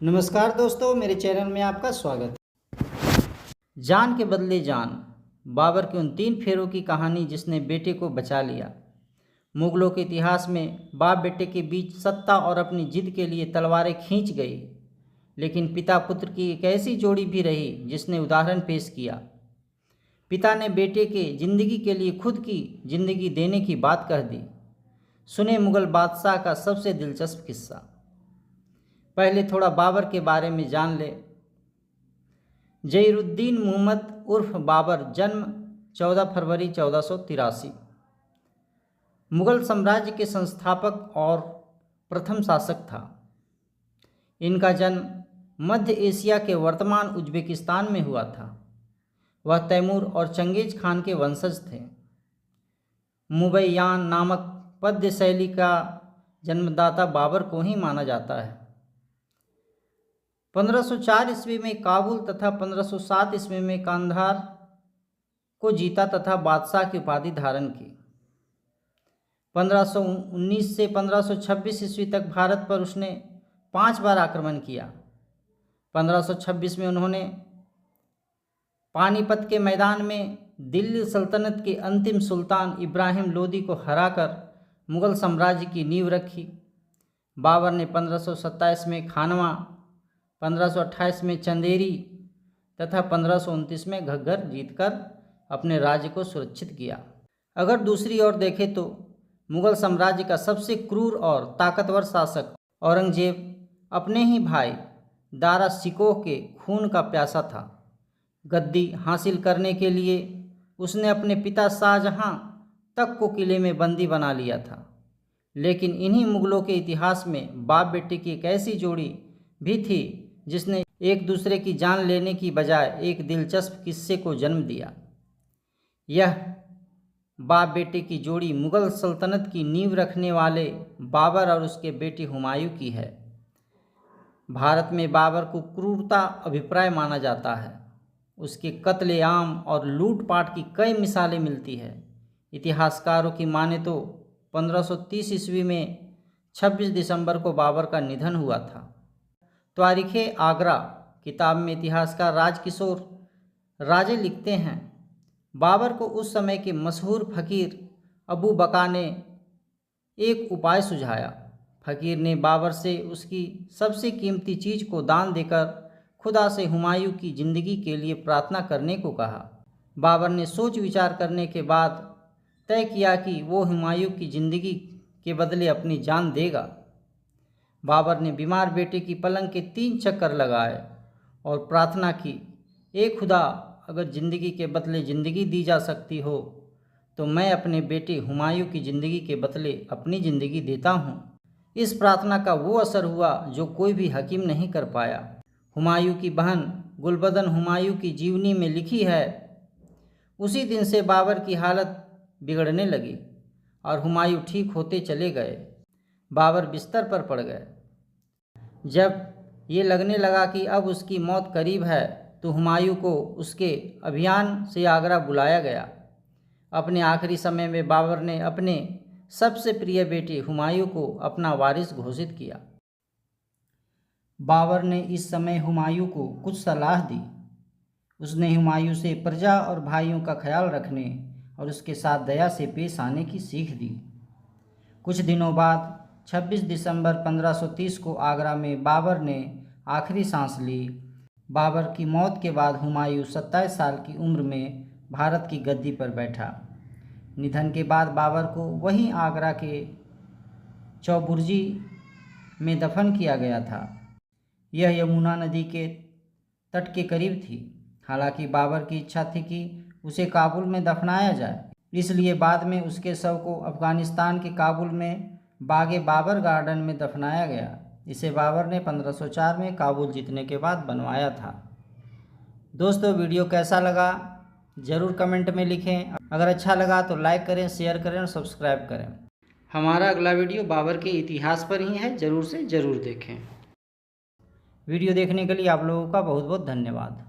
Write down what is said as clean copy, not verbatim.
नमस्कार दोस्तों, मेरे चैनल में आपका स्वागत है। जान के बदले जान, बाबर के उन 3 फेरों की कहानी जिसने बेटे को बचा लिया। मुगलों के इतिहास में बाप बेटे के बीच सत्ता और अपनी जिद के लिए तलवारें खींच गई, लेकिन पिता पुत्र की एक ऐसी जोड़ी भी रही जिसने उदाहरण पेश किया। पिता ने बेटे के जिंदगी के लिए खुद की जिंदगी देने की बात कह दी। सुने मुगल बादशाह का सबसे दिलचस्प किस्सा। पहले थोड़ा बाबर के बारे में जान ले। जहीरुद्दीन मुहम्मद उर्फ बाबर, जन्म 14 फरवरी 1483। मुगल साम्राज्य के संस्थापक और प्रथम शासक था। इनका जन्म मध्य एशिया के वर्तमान उज्बेकिस्तान में हुआ था। वह तैमूर और चंगेज खान के वंशज थे। मुबैयान नामक पद्य शैली का जन्मदाता बाबर को ही माना जाता है। 1504 ईस्वी में काबुल तथा 1507 ईस्वी में कांधार को जीता तथा बादशाह की उपाधि धारण की। 1519 से 1526 ईस्वी तक भारत पर उसने 5 बार आक्रमण किया। 1526 में उन्होंने पानीपत के मैदान में दिल्ली सल्तनत के अंतिम सुल्तान इब्राहिम लोदी को हराकर मुगल साम्राज्य की नींव रखी। बाबर ने 1527 में खानवा, 1528 में चंदेरी तथा 1529 में घग्गर जीतकर अपने राज्य को सुरक्षित किया। अगर दूसरी ओर देखें तो मुगल साम्राज्य का सबसे क्रूर और ताकतवर शासक औरंगजेब अपने ही भाई दारा शिकोह के खून का प्यासा था। गद्दी हासिल करने के लिए उसने अपने पिता शाहजहां तक को किले में बंदी बना लिया था। लेकिन इन्हीं मुगलों के इतिहास में बाप बेटे की एक ऐसी जोड़ी भी थी जिसने एक दूसरे की जान लेने की बजाय एक दिलचस्प किस्से को जन्म दिया। यह बाप बेटे की जोड़ी मुगल सल्तनत की नींव रखने वाले बाबर और उसके बेटे हुमायूं की है। भारत में बाबर को क्रूरता अभिप्राय माना जाता है। उसके कत्लेआम और लूटपाट की कई मिसालें मिलती है। इतिहासकारों की माने तो 1530 ईस्वी में 26 दिसंबर को बाबर का निधन हुआ था। तारीख़े आगरा किताब में इतिहासकार राजकिशोर राजे लिखते हैं, बाबर को उस समय के मशहूर फ़कीर अबू बका ने एक उपाय सुझाया। फ़कीर ने बाबर से उसकी सबसे कीमती चीज़ को दान देकर खुदा से हुमायूं की ज़िंदगी के लिए प्रार्थना करने को कहा। बाबर ने सोच विचार करने के बाद तय किया कि वो हुमायूं की ज़िंदगी के बदले अपनी जान देगा। बाबर ने बीमार बेटे की पलंग के 3 चक्कर लगाए और प्रार्थना की, ए खुदा, अगर ज़िंदगी के बदले ज़िंदगी दी जा सकती हो तो मैं अपने बेटे हुमायूं की ज़िंदगी के बदले अपनी ज़िंदगी देता हूँ। इस प्रार्थना का वो असर हुआ जो कोई भी हकीम नहीं कर पाया। हुमायूं की बहन गुलबदन हुमायूं की जीवनी में लिखी है, उसी दिन से बाबर की हालत बिगड़ने लगी और हुमायूं ठीक होते चले गए। बाबर बिस्तर पर पड़ गए। जब ये लगने लगा कि अब उसकी मौत करीब है तो हुमायूं को उसके अभियान से आगरा बुलाया गया। अपने आखिरी समय में बाबर ने अपने सबसे प्रिय बेटे हुमायूं को अपना वारिस घोषित किया। बाबर ने इस समय हुमायूं को कुछ सलाह दी। उसने हुमायूं से प्रजा और भाइयों का ख्याल रखने और उसके साथ दया से पेश आने की सीख दी। कुछ दिनों बाद 26 दिसंबर 1530 को आगरा में बाबर ने आखिरी सांस ली। बाबर की मौत के बाद हुमायूं 27 साल की उम्र में भारत की गद्दी पर बैठा। निधन के बाद बाबर को वहीं आगरा के चौबुर्जी में दफन किया गया था। यह यमुना नदी के तट के करीब थी। हालांकि बाबर की इच्छा थी कि उसे काबुल में दफनाया जाए, इसलिए बाद में उसके शव को अफ़गानिस्तान के काबुल में बागे बाबर गार्डन में दफनाया गया। इसे बाबर ने 1504 में काबुल जीतने के बाद बनवाया था। दोस्तों, वीडियो कैसा लगा ज़रूर कमेंट में लिखें। अगर अच्छा लगा तो लाइक करें, शेयर करें और सब्सक्राइब करें। हमारा अगला वीडियो बाबर के इतिहास पर ही है, ज़रूर से ज़रूर देखें। वीडियो देखने के लिए आप लोगों का बहुत बहुत धन्यवाद।